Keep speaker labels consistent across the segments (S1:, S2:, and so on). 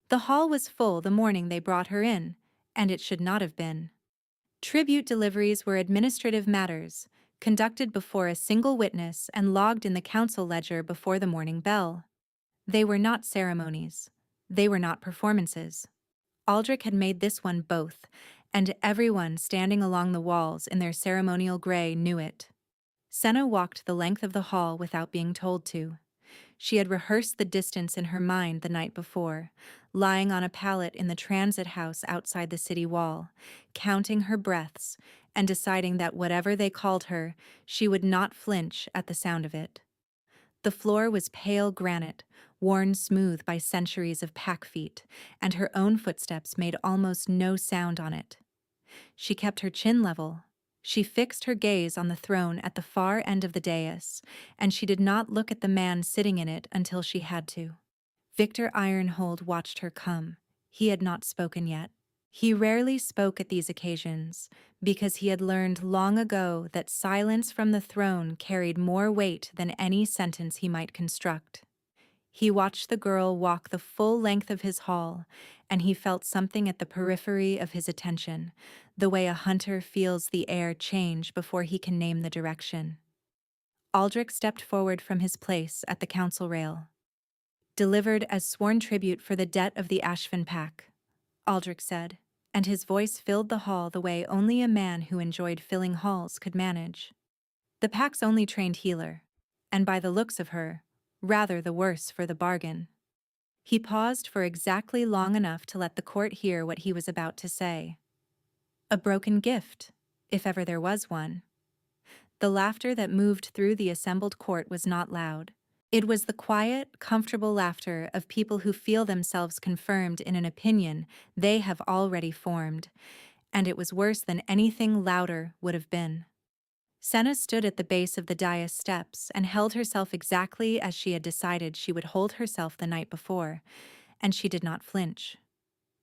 S1: The hall was full the morning they brought her in, and it should not have been. Tribute deliveries were administrative matters, conducted before a single witness and logged in the council ledger before the morning bell. They were not ceremonies. They were not performances. Aldrich had made this one both, and everyone standing along the walls in their ceremonial gray knew it. Senna walked the length of the hall without being told to. She had rehearsed the distance in her mind the night before, lying on a pallet in the transit house outside the city wall, counting her breaths and deciding that whatever they called her, she would not flinch at the sound of it. The floor was pale granite, worn smooth by centuries of pack feet, and her own footsteps made almost no sound on it. She kept her chin level. She fixed her gaze on the throne at the far end of the dais, and she did not look at the man sitting in it until she had to. Victor Ironhold watched her come. He had not spoken yet. He rarely spoke at these occasions, because he had learned long ago that silence from the throne carried more weight than any sentence he might construct. He watched the girl walk the full length of his hall, and he felt something at the periphery of his attention, the way a hunter feels the air change before he can name the direction. Aldrich stepped forward from his place at the council rail. "Delivered as sworn tribute for the debt of the Ashvin pack," Aldrich said, and his voice filled the hall the way only a man who enjoyed filling halls could manage. "The pack's only trained healer, and by the looks of her, rather the worse for the bargain." He paused for exactly long enough to let the court hear what he was about to say. A broken gift, if ever there was one. The laughter that moved through the assembled court was not loud. It was the quiet, comfortable laughter of people who feel themselves confirmed in an opinion they have already formed, and it was worse than anything louder would have been. Senna stood at the base of the dais steps and held herself exactly as she had decided she would hold herself the night before, and she did not flinch.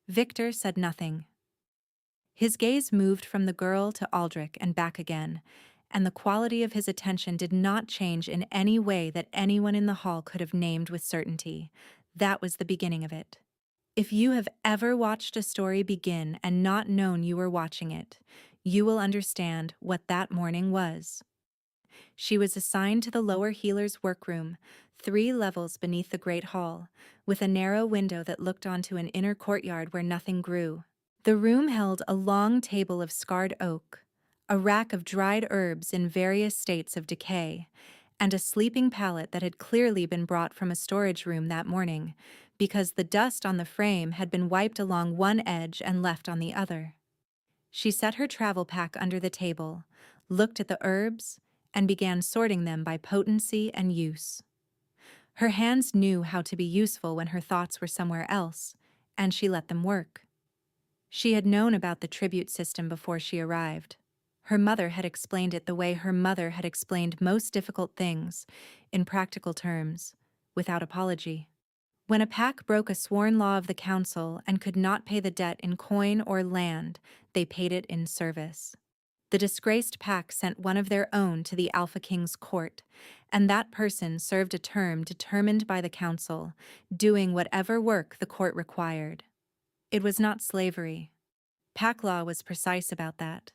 S1: Victor said nothing. His gaze moved from the girl to Aldrich and back again, and the quality of his attention did not change in any way that anyone in the hall could have named with certainty. That was the beginning of it. If you have ever watched a story begin and not known you were watching it, you will understand what that morning was. She was assigned to the lower healer's workroom, 3 levels beneath the great hall, with a narrow window that looked onto an inner courtyard where nothing grew. The room held a long table of scarred oak, a rack of dried herbs in various states of decay, and a sleeping pallet that had clearly been brought from a storage room that morning, because the dust on the frame had been wiped along one edge and left on the other. She set her travel pack under the table, looked at the herbs, and began sorting them by potency and use. Her hands knew how to be useful when her thoughts were somewhere else, and she let them work. She had known about the tribute system before she arrived. Her mother had explained it the way her mother had explained most difficult things, in practical terms, without apology. When a pack broke a sworn law of the council and could not pay the debt in coin or land, they paid it in service. The disgraced pack sent one of their own to the Alpha King's court, and that person served a term determined by the council, doing whatever work the court required. It was not slavery. Pack law was precise about that.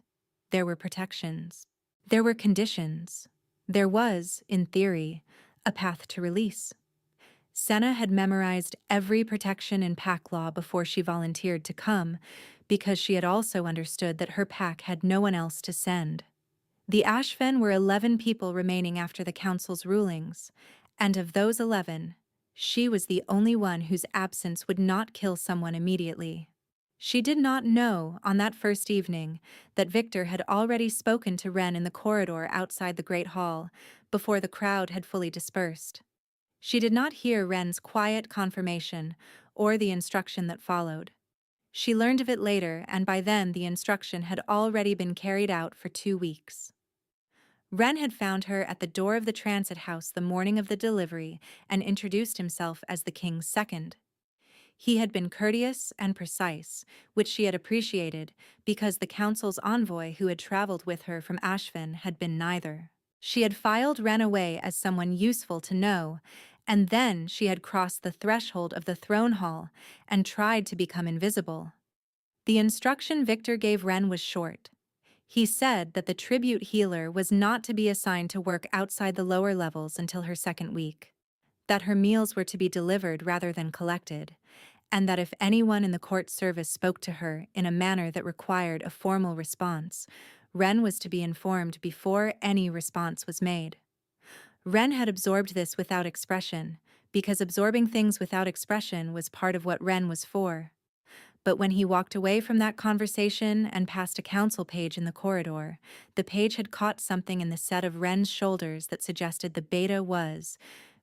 S1: There were protections. There were conditions. There was, in theory, a path to release. Senna had memorized every protection in pack law before she volunteered to come, because she had also understood that her pack had no one else to send. The Ashven were 11 people remaining after the council's rulings, and of those 11, she was the only one whose absence would not kill someone immediately. She did not know, on that first evening, that Victor had already spoken to Wren in the corridor outside the Great Hall, before the crowd had fully dispersed. She did not hear Wren's quiet confirmation, or the instruction that followed. She learned of it later, and by then the instruction had already been carried out for 2 weeks. Wren had found her at the door of the transit house the morning of the delivery and introduced himself as the king's second. He had been courteous and precise, which she had appreciated because the council's envoy who had traveled with her from Ashvin had been neither. She had filed Wren away as someone useful to know, and then she had crossed the threshold of the throne hall and tried to become invisible. The instruction Victor gave Ren was short. He said that the tribute healer was not to be assigned to work outside the lower levels until her second week, that her meals were to be delivered rather than collected, and that if anyone in the court service spoke to her in a manner that required a formal response, Ren was to be informed before any response was made. Ren had absorbed this without expression, because absorbing things without expression was part of what Ren was for. But when he walked away from that conversation and passed a council page in the corridor, the page had caught something in the set of Ren's shoulders that suggested the beta was,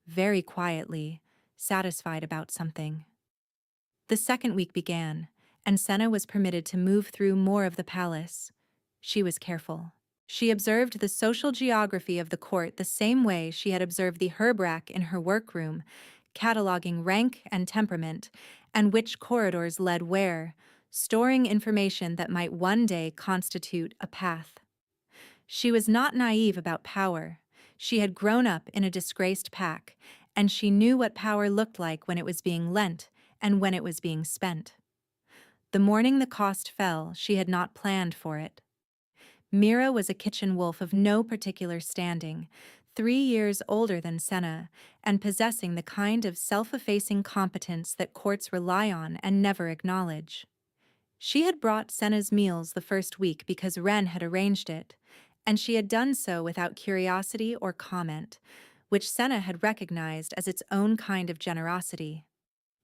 S1: very quietly, satisfied about something. The second week began, and Senna was permitted to move through more of the palace. She was careful. She observed the social geography of the court the same way she had observed the herb rack in her workroom, cataloging rank and temperament, and which corridors led where, storing information that might one day constitute a path. She was not naive about power. She had grown up in a disgraced pack, and she knew what power looked like when it was being lent and when it was being spent. The morning the cost fell, she had not planned for it. Mira was a kitchen wolf of no particular standing, 3 years older than Senna, and possessing the kind of self-effacing competence that courts rely on and never acknowledge. She had brought Senna's meals the first week because Ren had arranged it, and she had done so without curiosity or comment, which Senna had recognized as its own kind of generosity.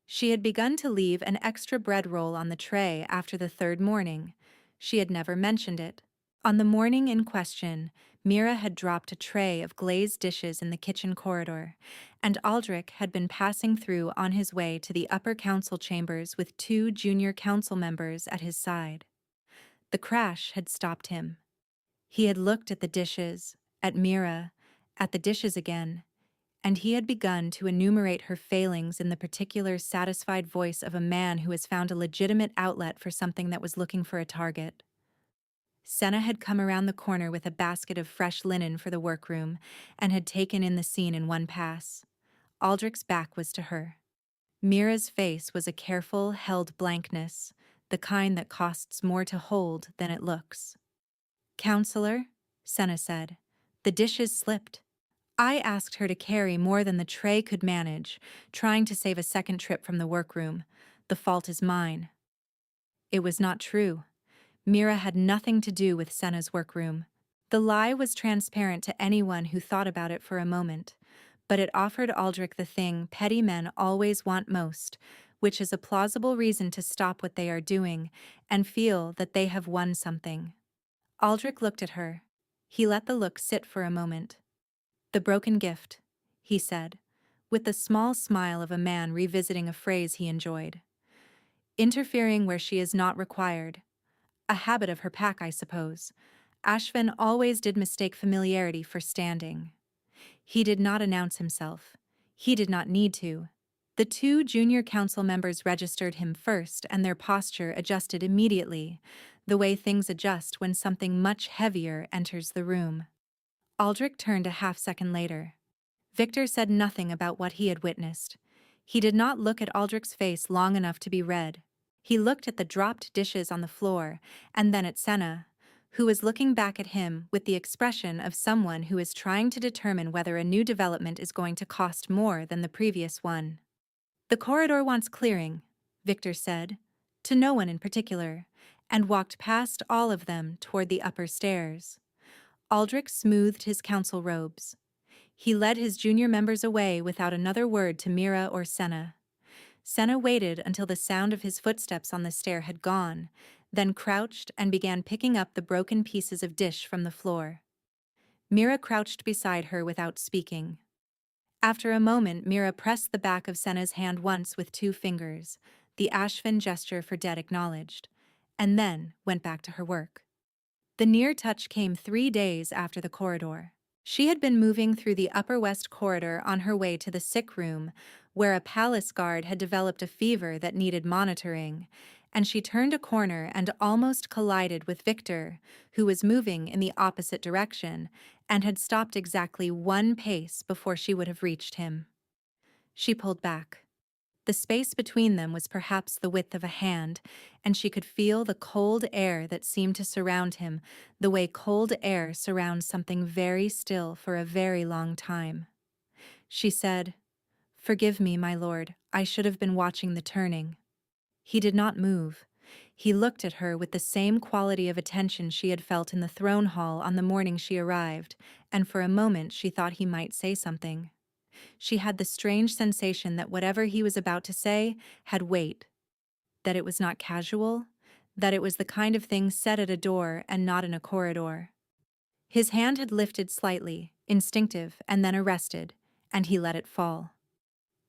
S1: She had begun to leave an extra bread roll on the tray after the third morning. She had never mentioned it. On the morning in question, Mira had dropped a tray of glazed dishes in the kitchen corridor, and Aldrich had been passing through on his way to the upper council chambers with 2 junior council members at his side. The crash had stopped him. He had looked at the dishes, at Mira, at the dishes again, and he had begun to enumerate her failings in the particular satisfied voice of a man who has found a legitimate outlet for something that was looking for a target. Senna had come around the corner with a basket of fresh linen for the workroom and had taken in the scene in one pass. Aldrich's back was to her. Mira's face was a careful, held blankness, the kind that costs more to hold than it looks. "Counselor," Senna said, "the dishes slipped. I asked her to carry more than the tray could manage, trying to save a second trip from the workroom. The fault is mine." It was not true. Mira had nothing to do with Senna's workroom. The lie was transparent to anyone who thought about it for a moment, but it offered Aldrich the thing petty men always want most, which is a plausible reason to stop what they are doing and feel that they have won something. Aldrich looked at her. He let the look sit for a moment. "The broken gift," he said, with the small smile of a man revisiting a phrase he enjoyed. "Interfering where she is not required. A habit of her pack, I suppose. Ashvin always did mistake familiarity for standing." He did not announce himself. He did not need to. The 2 junior council members registered him first, and their posture adjusted immediately, the way things adjust when something much heavier enters the room. Aldrich turned a half-second later. Victor said nothing about what he had witnessed. He did not look at Aldrich's face long enough to be read. He looked at the dropped dishes on the floor, and then at Senna, who was looking back at him with the expression of someone who is trying to determine whether a new development is going to cost more than the previous one. "The corridor wants clearing," Victor said, to no one in particular, and walked past all of them toward the upper stairs. Aldrich smoothed his council robes. He led his junior members away without another word to Mira or Senna. Senna waited until the sound of his footsteps on the stair had gone, then crouched and began picking up the broken pieces of dish from the floor. Mira crouched beside her without speaking. After a moment, Mira pressed the back of Senna's hand once with 2 fingers, the Ashvin gesture for dead acknowledged, and then went back to her work. The near touch came 3 days after the corridor. She had been moving through the Upper West Corridor on her way to the sick room, where a palace guard had developed a fever that needed monitoring, and she turned a corner and almost collided with Victor, who was moving in the opposite direction and had stopped exactly 1 pace before she would have reached him. She pulled back. The space between them was perhaps the width of a hand, and she could feel the cold air that seemed to surround him, the way cold air surrounds something very still for a very long time. She said, "Forgive me, my lord, I should have been watching the turning." He did not move. He looked at her with the same quality of attention she had felt in the throne hall on the morning she arrived, and for a moment she thought he might say something. She had the strange sensation that whatever he was about to say had weight, that it was not casual, that it was the kind of thing said at a door and not in a corridor. His hand had lifted slightly, instinctive, and then arrested, and he let it fall.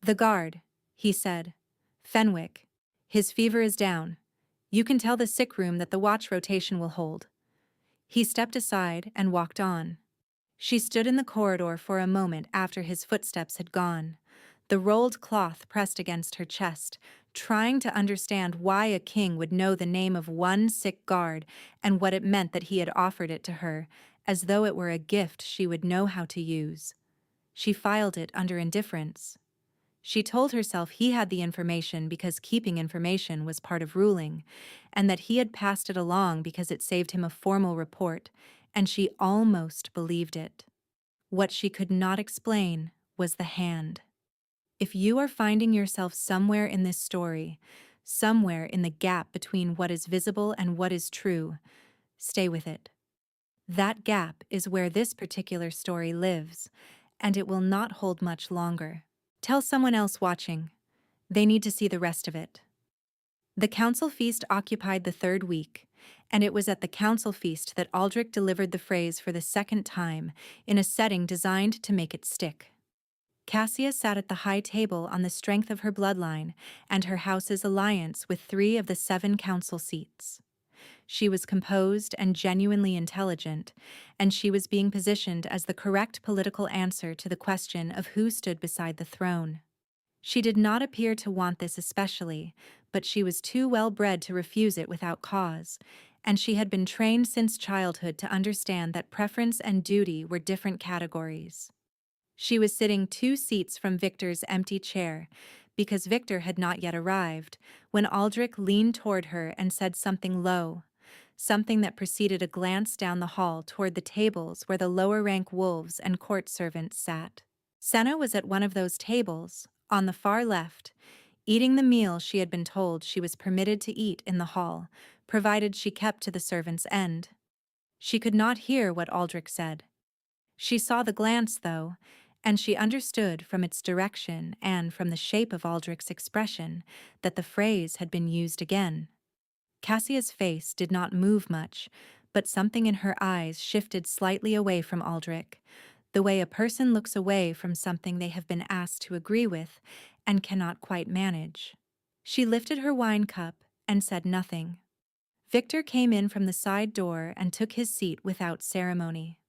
S1: "The guard," he said. "Fenwick. His fever is down. You can tell the sick room that the watch rotation will hold." He stepped aside and walked on. She stood in the corridor for a moment after his footsteps had gone, the rolled cloth pressed against her chest, trying to understand why a king would know the name of one sick guard and what it meant that he had offered it to her, as though it were a gift she would know how to use. She filed it under indifference. She told herself he had the information because keeping information was part of ruling, and that he had passed it along because it saved him a formal report, and she almost believed it. What she could not explain was the hand. If you are finding yourself somewhere in this story, somewhere in the gap between what is visible and what is true, stay with it. That gap is where this particular story lives, and it will not hold much longer. Tell someone else watching. They need to see the rest of it. The council feast occupied the third week, and it was at the council feast that Aldrich delivered the phrase for the second time, in a setting designed to make it stick. Cassia sat at the high table on the strength of her bloodline and her house's alliance with 3 of the 7 council seats. She was composed and genuinely intelligent, and she was being positioned as the correct political answer to the question of who stood beside the throne. She did not appear to want this especially, but she was too well bred to refuse it without cause, and she had been trained since childhood to understand that preference and duty were different categories. She was sitting 2 seats from Victor's empty chair, because Victor had not yet arrived, when Aldrich leaned toward her and said something low, something that preceded a glance down the hall toward the tables where the lower-rank wolves and court servants sat. Senna was at one of those tables, on the far left, eating the meal she had been told she was permitted to eat in the hall, provided she kept to the servant's end. She could not hear what Aldrich said. She saw the glance, though, and she understood from its direction and from the shape of Aldrich's expression that the phrase had been used again. Cassia's face did not move much, but something in her eyes shifted slightly away from Aldrich, the way a person looks away from something they have been asked to agree with and cannot quite manage. She lifted her wine cup and said nothing. Victor came in from the side door and took his seat without ceremony.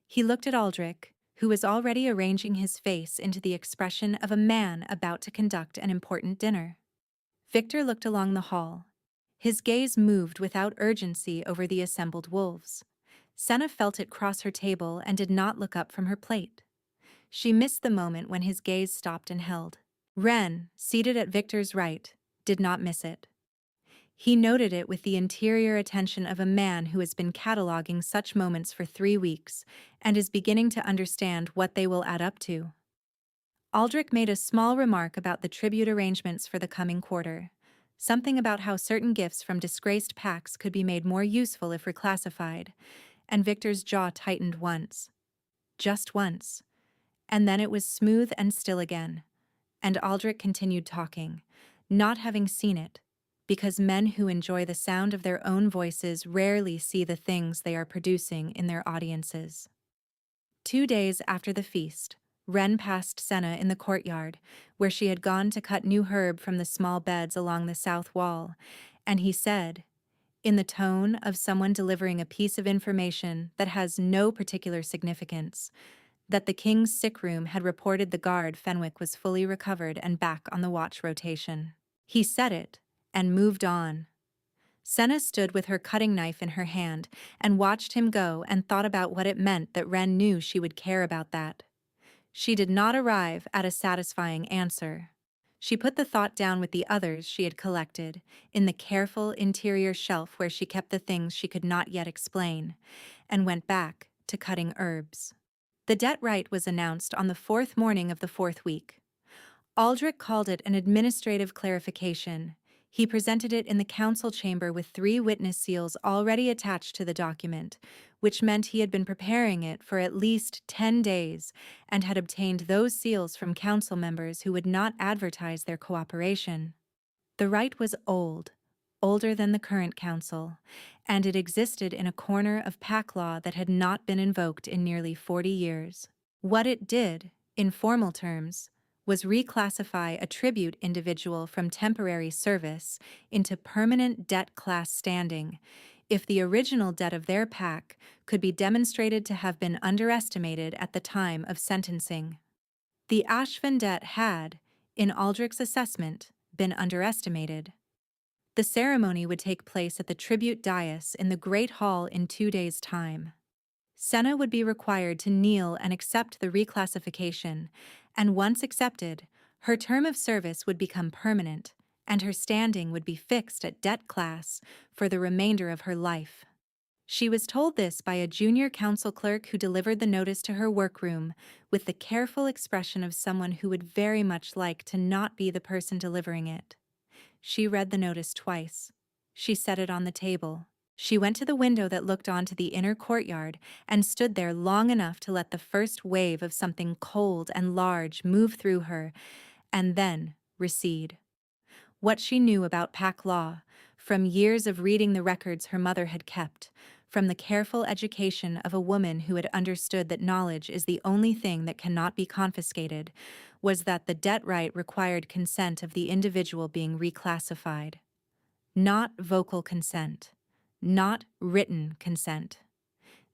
S1: He looked at Aldrich, who was already arranging his face into the expression of a man about to conduct an important dinner. Victor looked along the hall. His gaze moved without urgency over the assembled wolves. Senna felt it cross her table and did not look up from her plate. She missed the moment when his gaze stopped and held. Wren, seated at Victor's right, did not miss it. He noted it with the interior attention of a man who has been cataloging such moments for 3 weeks and is beginning to understand what they will add up to. Aldrich made a small remark about the tribute arrangements for the coming quarter, something about how certain gifts from disgraced packs could be made more useful if reclassified, and Victor's jaw tightened once. Just once. And then it was smooth and still again, and Aldrich continued talking, not having seen it, because men who enjoy the sound of their own voices rarely see the things they are producing in their audiences. 2 days after the feast, Wren passed Senna in the courtyard, where she had gone to cut new herb from the small beds along the south wall, and he said, in the tone of someone delivering a piece of information that has no particular significance, that the king's sick room had reported the guard Fenwick was fully recovered and back on the watch rotation. He said it, and moved on. Senna stood with her cutting knife in her hand and watched him go and thought about what it meant that Wren knew she would care about that. She did not arrive at a satisfying answer. She put the thought down with the others she had collected, in the careful interior shelf where she kept the things she could not yet explain, and went back to cutting herbs. The debt right was announced on the fourth morning of the fourth week. Aldrich called it an administrative clarification. He presented it in the council chamber with 3 witness seals already attached to the document, which meant he had been preparing it for at least 10 days and had obtained those seals from council members who would not advertise their cooperation. The right was old, older than the current council, and it existed in a corner of pack law that had not been invoked in nearly 40 years. What it did, in formal terms, was reclassify a tribute individual from temporary service into permanent debt class standing if the original debt of their pack could be demonstrated to have been underestimated at the time of sentencing. The Ashvin debt had, in Aldrich's assessment, been underestimated. The ceremony would take place at the tribute dais in the Great Hall in 2 days' time. Senna would be required to kneel and accept the reclassification, and once accepted, her term of service would become permanent, and her standing would be fixed at debt class for the remainder of her life. She was told this by a junior council clerk who delivered the notice to her workroom with the careful expression of someone who would very much like to not be the person delivering it. She read the notice twice. She set it on the table. She went to the window that looked onto the inner courtyard and stood there long enough to let the first wave of something cold and large move through her and then recede. What she knew about pack law, from years of reading the records her mother had kept, from the careful education of a woman who had understood that knowledge is the only thing that cannot be confiscated, was that the debt right required consent of the individual being reclassified. Not vocal consent. Not written consent.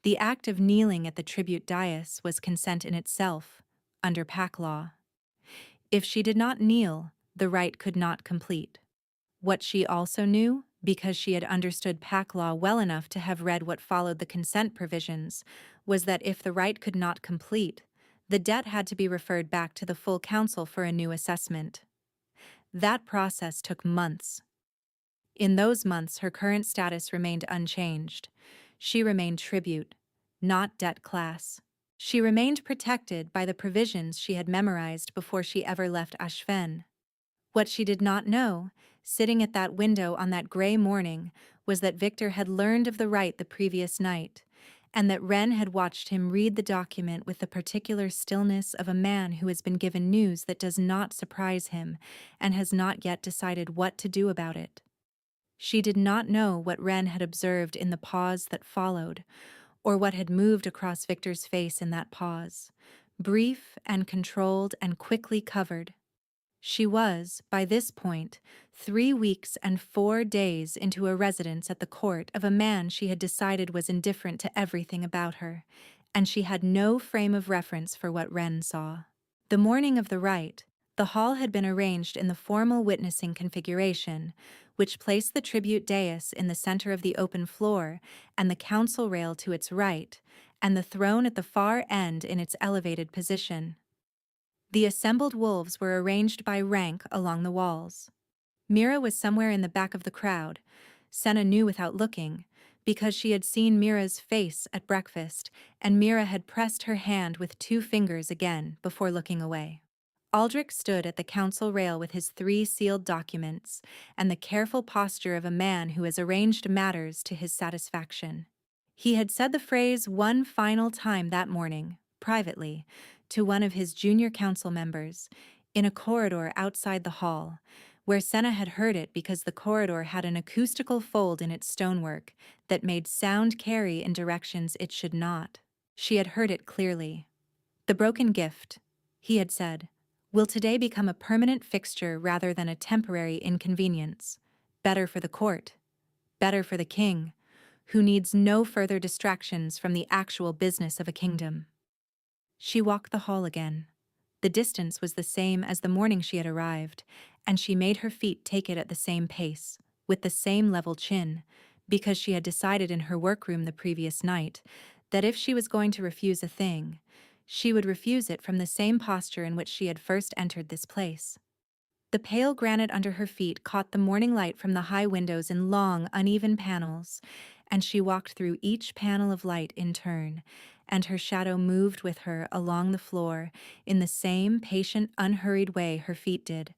S1: The act of kneeling at the tribute dais was consent in itself, under pack law. If she did not kneel, the rite could not complete. What she also knew, because she had understood pack law well enough to have read what followed the consent provisions, was that if the rite could not complete, the debt had to be referred back to the full council for a new assessment. That process took months. In those months, her current status remained unchanged. She remained tribute, not debt class. She remained protected by the provisions she had memorized before she ever left Ashven. What she did not know, sitting at that window on that gray morning, was that Victor had learned of the rite the previous night, and that Wren had watched him read the document with the particular stillness of a man who has been given news that does not surprise him and has not yet decided what to do about it. She did not know what Wren had observed in the pause that followed, or what had moved across Victor's face in that pause, brief and controlled and quickly covered. She was, by this point, 3 weeks and 4 days into a residence at the court of a man she had decided was indifferent to everything about her, and she had no frame of reference for what Wren saw. The morning of the rite, the hall had been arranged in the formal witnessing configuration, which placed the tribute dais in the center of the open floor and the council rail to its right, and the throne at the far end in its elevated position. The assembled wolves were arranged by rank along the walls. Mira was somewhere in the back of the crowd. Senna knew without looking, because she had seen Mira's face at breakfast, and Mira had pressed her hand with 2 fingers again before looking away. Aldrich stood at the council rail with his 3 sealed documents and the careful posture of a man who has arranged matters to his satisfaction. He had said the phrase one final time that morning, privately, to one of his junior council members, in a corridor outside the hall, where Senna had heard it because the corridor had an acoustical fold in its stonework that made sound carry in directions it should not. She had heard it clearly. "The broken gift," he had said, "will today become a permanent fixture rather than a temporary inconvenience. Better for the court. Better for the king, who needs no further distractions from the actual business of a kingdom." She walked the hall again. The distance was the same as the morning she had arrived, and she made her feet take it at the same pace, with the same level chin, because she had decided in her workroom the previous night that if she was going to refuse a thing, she would refuse it from the same posture in which she had first entered this place. The pale granite under her feet caught the morning light from the high windows in long, uneven panels, and she walked through each panel of light in turn, and her shadow moved with her along the floor in the same patient, unhurried way her feet did.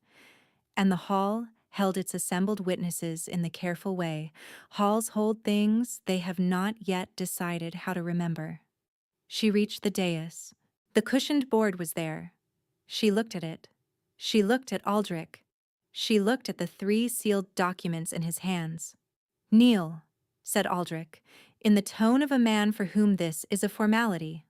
S1: And the hall held its assembled witnesses in the careful way halls hold things they have not yet decided how to remember. She reached the dais. The cushioned board was there. She looked at it. She looked at Aldrich. She looked at the 3 sealed documents in his hands. "Kneel," said Aldrich, in the tone of a man for whom this is a formality.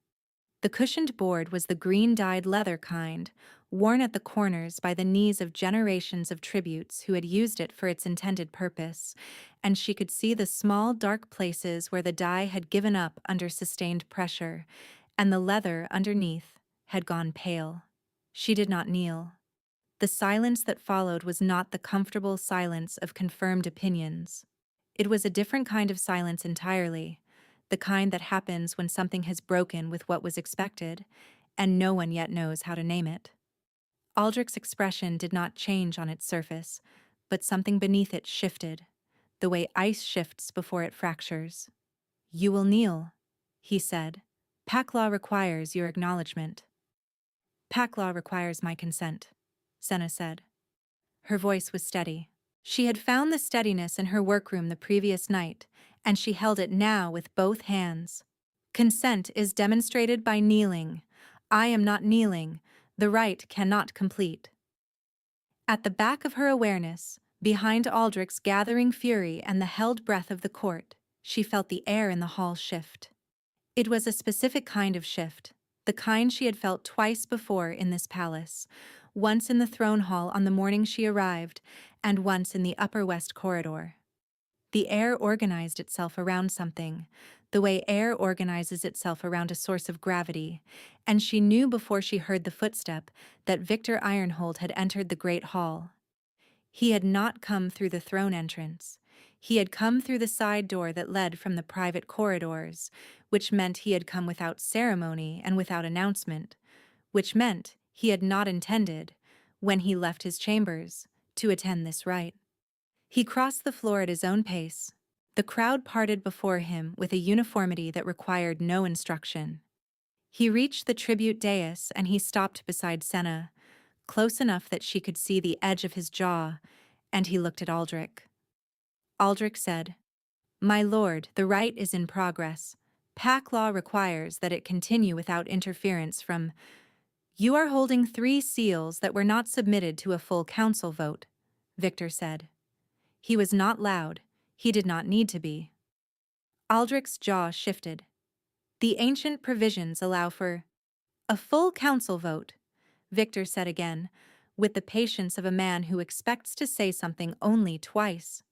S1: The cushioned board was the green-dyed leather kind, worn at the corners by the knees of generations of tributes who had used it for its intended purpose, and she could see the small dark places where the dye had given up under sustained pressure, and the leather underneath had gone pale. She did not kneel. The silence that followed was not the comfortable silence of confirmed opinions. It was a different kind of silence entirely, the kind that happens when something has broken with what was expected, and no one yet knows how to name it. Aldrich's expression did not change on its surface, but something beneath it shifted, the way ice shifts before it fractures. "You will kneel," he said. "Pack law requires your acknowledgement." "Pack law requires my consent," Senna said. Her voice was steady. She had found the steadiness in her workroom the previous night, and she held it now with both hands. "Consent is demonstrated by kneeling. I am not kneeling. The rite cannot complete." At the back of her awareness, behind Aldrich's gathering fury and the held breath of the court, she felt the air in the hall shift. It was a specific kind of shift, the kind she had felt twice before in this palace, once in the throne hall on the morning she arrived, and once in the upper west corridor. The air organized itself around something, the way air organizes itself around a source of gravity, and she knew before she heard the footstep that Victor Ironhold had entered the great hall. He had not come through the throne entrance. He had come through the side door that led from the private corridors, which meant he had come without ceremony and without announcement, which meant he had not intended, when he left his chambers, to attend this rite. He crossed the floor at his own pace. The crowd parted before him with a uniformity that required no instruction. He reached the tribute dais and he stopped beside Senna, close enough that she could see the edge of his jaw, and he looked at Aldrich. Aldrich said, "My lord, the rite is in progress. Pack law requires that it continue without interference from— You are holding 3 seals that were not submitted to a full council vote," Victor said. He was not loud. He did not need to be. Aldrich's jaw shifted. "The ancient provisions allow for a full council vote," Victor said again, with the patience of a man who expects to say something only twice.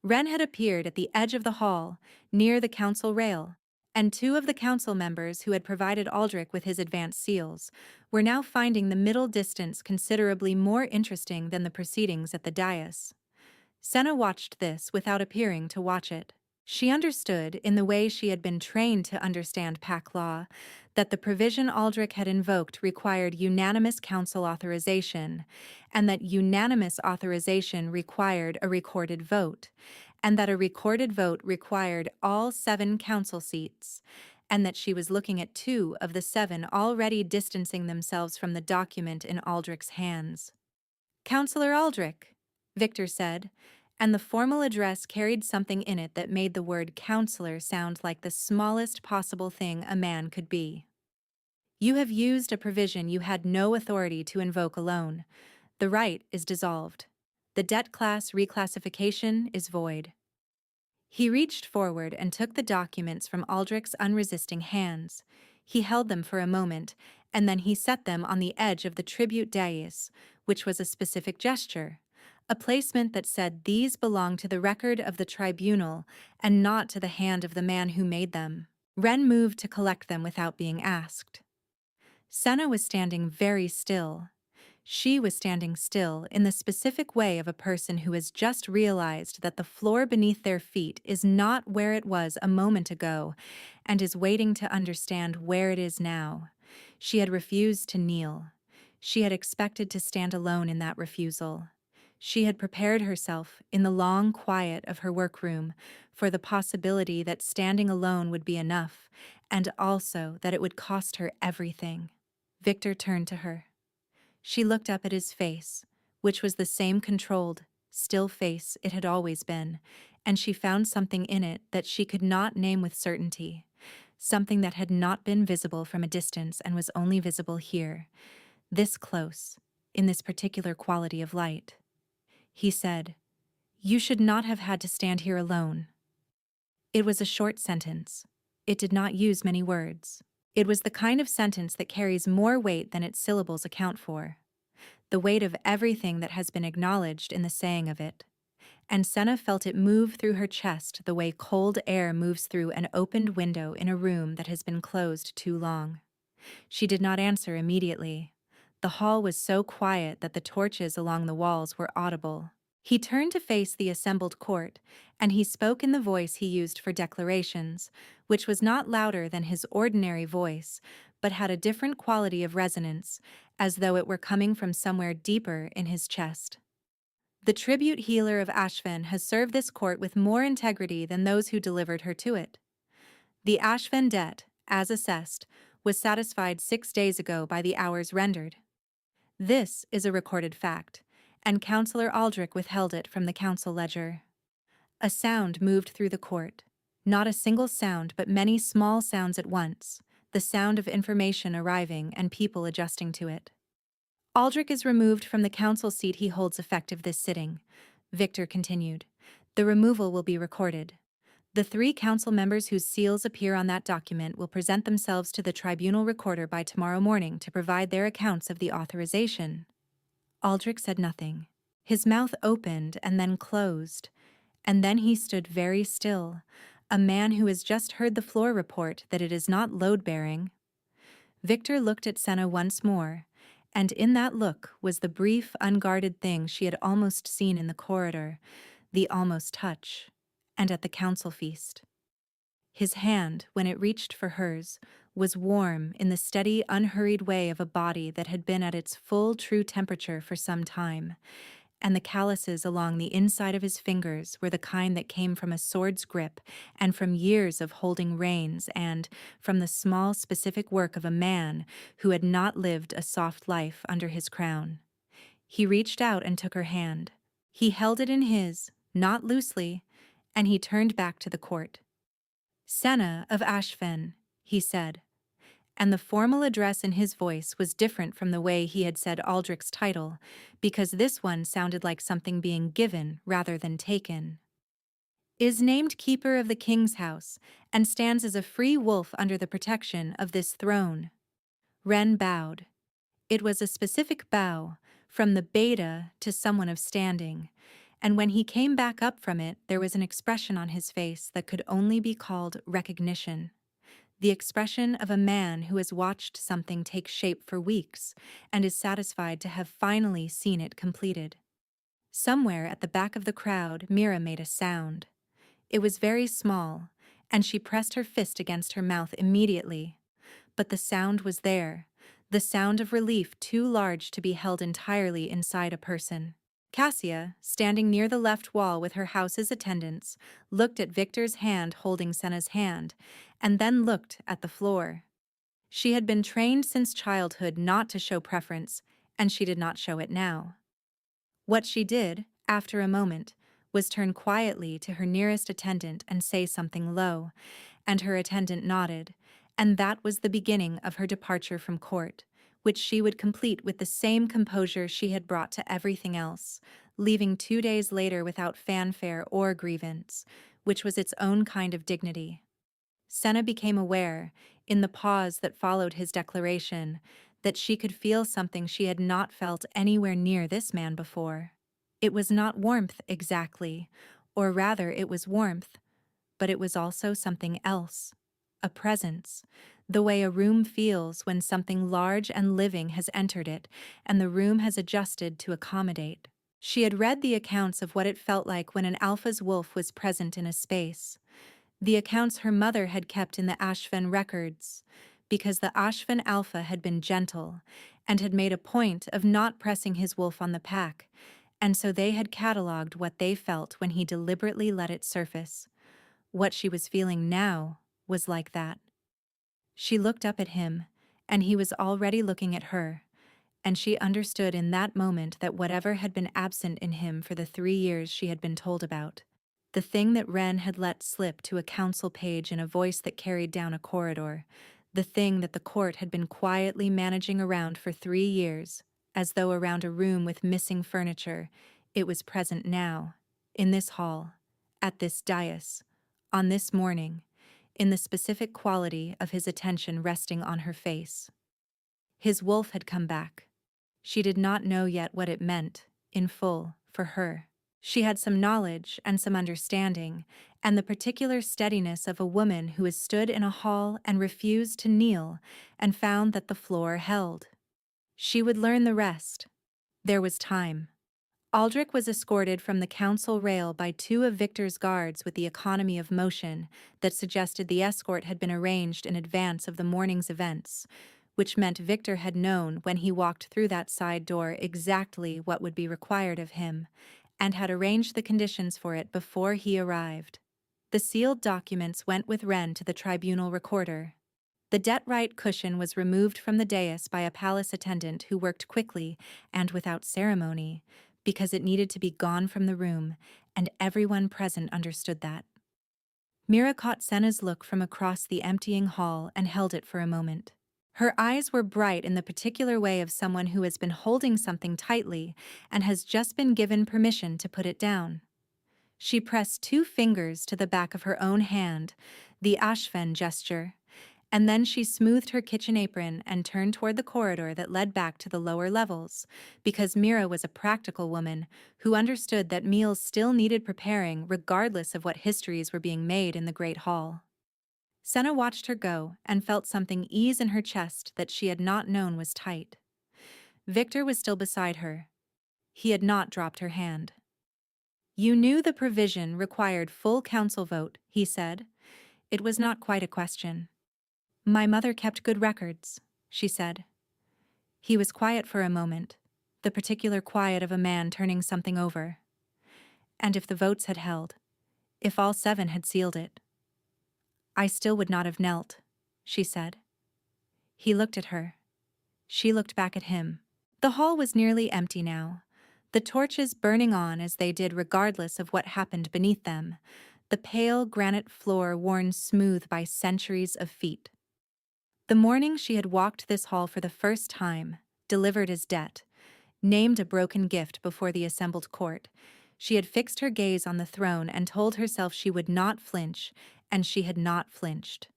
S1: Wren had appeared at the edge of the hall, near the council rail, and 2 of the council members who had provided Aldrich with his advance seals were now finding the middle distance considerably more interesting than the proceedings at the dais. Senna watched this without appearing to watch it. She understood, in the way she had been trained to understand pack law, that the provision Aldrich had invoked required unanimous council authorization, and that unanimous authorization required a recorded vote, and that a recorded vote required all 7 council seats, and that she was looking at 2 of the 7 already distancing themselves from the document in Aldrich's hands. "Councillor Aldrich," Victor said, and the formal address carried something in it that made the word counselor sound like the smallest possible thing a man could be. "You have used a provision you had no authority to invoke alone. The right is dissolved. The debt class reclassification is void." He reached forward and took the documents from Aldrich's unresisting hands. He held them for a moment, and then he set them on the edge of the tribute dais, which was a specific gesture, a placement that said these belong to the record of the tribunal and not to the hand of the man who made them. Wren moved to collect them without being asked. Senna was standing very still. She was standing still in the specific way of a person who has just realized that the floor beneath their feet is not where it was a moment ago and is waiting to understand where it is now. She had refused to kneel. She had expected to stand alone in that refusal. She had prepared herself, in the long quiet of her workroom, for the possibility that standing alone would be enough, and also that it would cost her everything. Victor turned to her. She looked up at his face, which was the same controlled, still face it had always been, and she found something in it that she could not name with certainty, something that had not been visible from a distance and was only visible here, this close, in this particular quality of light. He said, "You should not have had to stand here alone." It was a short sentence. It did not use many words. It was the kind of sentence that carries more weight than its syllables account for, the weight of everything that has been acknowledged in the saying of it. And Senna felt it move through her chest the way cold air moves through an opened window in a room that has been closed too long. She did not answer immediately. The hall was so quiet that the torches along the walls were audible. He turned to face the assembled court, and he spoke in the voice he used for declarations, which was not louder than his ordinary voice, but had a different quality of resonance, as though it were coming from somewhere deeper in his chest. The tribute healer of Ashven has served this court with more integrity than those who delivered her to it. The Ashven debt, as assessed, was satisfied 6 days ago by the hours rendered. This is a recorded fact, and Councillor Aldrich withheld it from the council ledger. A sound moved through the court. Not a single sound, but many small sounds at once, the sound of information arriving and people adjusting to it. Aldrich is removed from the council seat he holds effective this sitting, Victor continued. The removal will be recorded. The 3 council members whose seals appear on that document will present themselves to the tribunal recorder by tomorrow morning to provide their accounts of the authorization. Aldrich said nothing. His mouth opened and then closed, and then he stood very still, a man who has just heard the floor report that it is not load-bearing. Victor looked at Senna once more, and in that look was the brief, unguarded thing she had almost seen in the corridor, the almost touch, and at the council feast. His hand, when it reached for hers, was warm in the steady, unhurried way of a body that had been at its full, true temperature for some time, and the calluses along the inside of his fingers were the kind that came from a sword's grip and from years of holding reins and from the small, specific work of a man who had not lived a soft life under his crown. He reached out and took her hand. He held it in his, not loosely, and he turned back to the court. "Senna of Ashven," he said, and the formal address in his voice was different from the way he had said Aldrich's title, because this one sounded like something being given rather than taken. "Is named keeper of the king's house, and stands as a free wolf under the protection of this throne." Wren bowed. It was a specific bow, from the beta to someone of standing, and when he came back up from it, there was an expression on his face that could only be called recognition. The expression of a man who has watched something take shape for weeks and is satisfied to have finally seen it completed. Somewhere at the back of the crowd, Mira made a sound. It was very small, and she pressed her fist against her mouth immediately. But the sound was there, the sound of relief too large to be held entirely inside a person. Cassia, standing near the left wall with her house's attendants, looked at Victor's hand holding Senna's hand, and then looked at the floor. She had been trained since childhood not to show preference, and she did not show it now. What she did, after a moment, was turn quietly to her nearest attendant and say something low, and her attendant nodded, and that was the beginning of her departure from court, which she would complete with the same composure she had brought to everything else, leaving 2 days later without fanfare or grievance, which was its own kind of dignity. Senna became aware, in the pause that followed his declaration, that she could feel something she had not felt anywhere near this man before. It was not warmth exactly, or rather it was warmth, but it was also something else, a presence, the way a room feels when something large and living has entered it and the room has adjusted to accommodate. She had read the accounts of what it felt like when an alpha's wolf was present in a space, the accounts her mother had kept in the Ashven records, because the Ashvan Alpha had been gentle and had made a point of not pressing his wolf on the pack, and so they had catalogued what they felt when he deliberately let it surface. What she was feeling now was like that. She looked up at him, and he was already looking at her, and she understood in that moment that whatever had been absent in him for the 3 years she had been told about, the thing that Wren had let slip to a council page in a voice that carried down a corridor, the thing that the court had been quietly managing around for 3 years, as though around a room with missing furniture, it was present now, in this hall, at this dais, on this morning, in the specific quality of his attention resting on her face. His wolf had come back. She did not know yet what it meant, in full, for her. She had some knowledge and some understanding, and the particular steadiness of a woman who has stood in a hall and refused to kneel and found that the floor held. She would learn the rest. There was time. Aldrich was escorted from the council rail by 2 of Victor's guards with the economy of motion that suggested the escort had been arranged in advance of the morning's events, which meant Victor had known when he walked through that side door exactly what would be required of him, and had arranged the conditions for it before he arrived. The sealed documents went with Wren to the tribunal recorder. The debt-right cushion was removed from the dais by a palace attendant who worked quickly and without ceremony, because it needed to be gone from the room, and everyone present understood that. Mira caught Senna's look from across the emptying hall and held it for a moment. Her eyes were bright in the particular way of someone who has been holding something tightly and has just been given permission to put it down. She pressed 2 fingers to the back of her own hand, the Ashven gesture, and then she smoothed her kitchen apron and turned toward the corridor that led back to the lower levels, because Mira was a practical woman who understood that meals still needed preparing regardless of what histories were being made in the Great Hall. Senna watched her go and felt something ease in her chest that she had not known was tight. Victor was still beside her. He had not dropped her hand. "You knew the provision required full council vote," he said. It was not quite a question. "My mother kept good records," she said. He was quiet for a moment, the particular quiet of a man turning something over. "And if the votes had held, if all 7 had sealed it, I still would not have knelt," she said. He looked at her. She looked back at him. The hall was nearly empty now, the torches burning on as they did regardless of what happened beneath them, the pale granite floor worn smooth by centuries of feet. The morning she had walked this hall for the first time, delivered his debt, named a broken gift before the assembled court, she had fixed her gaze on the throne and told herself she would not flinch, and she had not flinched.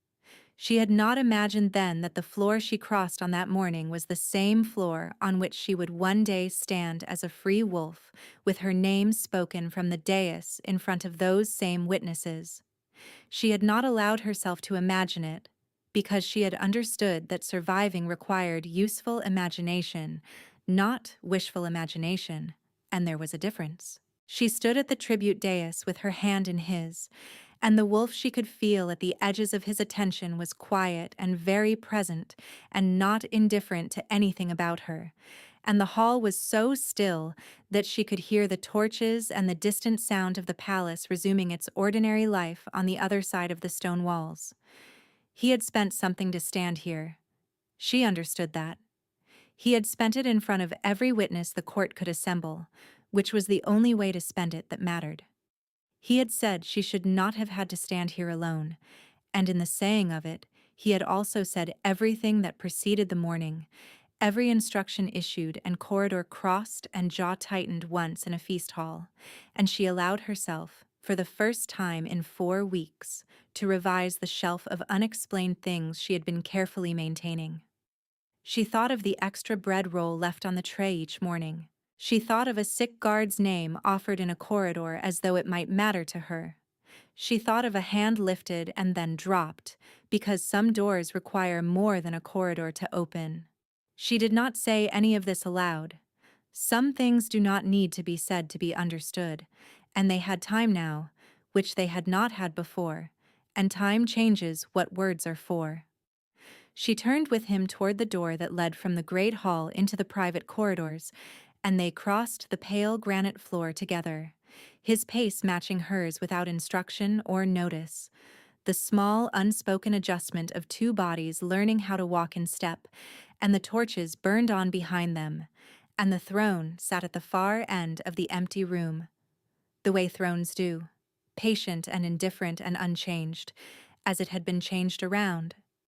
S1: She had not imagined then that the floor she crossed on that morning was the same floor on which she would one day stand as a free wolf, with her name spoken from the dais in front of those same witnesses. She had not allowed herself to imagine it, because she had understood that surviving required useful imagination, not wishful imagination, and there was a difference. She stood at the tribute dais with her hand in his, and the wolf she could feel at the edges of his attention was quiet and very present and not indifferent to anything about her, and the hall was so still that she could hear the torches and the distant sound of the palace resuming its ordinary life on the other side of the stone walls. He had spent something to stand here. She understood that. He had spent it in front of every witness the court could assemble, which was the only way to spend it that mattered. He had said she should not have had to stand here alone, and in the saying of it, he had also said everything that preceded the morning, every instruction issued and corridor crossed and jaw tightened once in a feast hall, and she allowed herself, for the first time in 4 weeks, to revise the shelf of unexplained things she had been carefully maintaining. She thought of the extra bread roll left on the tray each morning. She thought of a sick guard's name offered in a corridor as though it might matter to her. She thought of a hand lifted and then dropped, because some doors require more than a corridor to open. She did not say any of this aloud. Some things do not need to be said to be understood, and they had time now, which they had not had before, and time changes what words are for. She turned with him toward the door that led from the great hall into the private corridors, and they crossed the pale granite floor together, his pace matching hers without instruction or notice. The small, unspoken adjustment of two bodies learning how to walk in step, and the torches burned on behind them, and the throne sat at the far end of the empty room, the way thrones do, patient and indifferent and unchanged, as it had been changed around.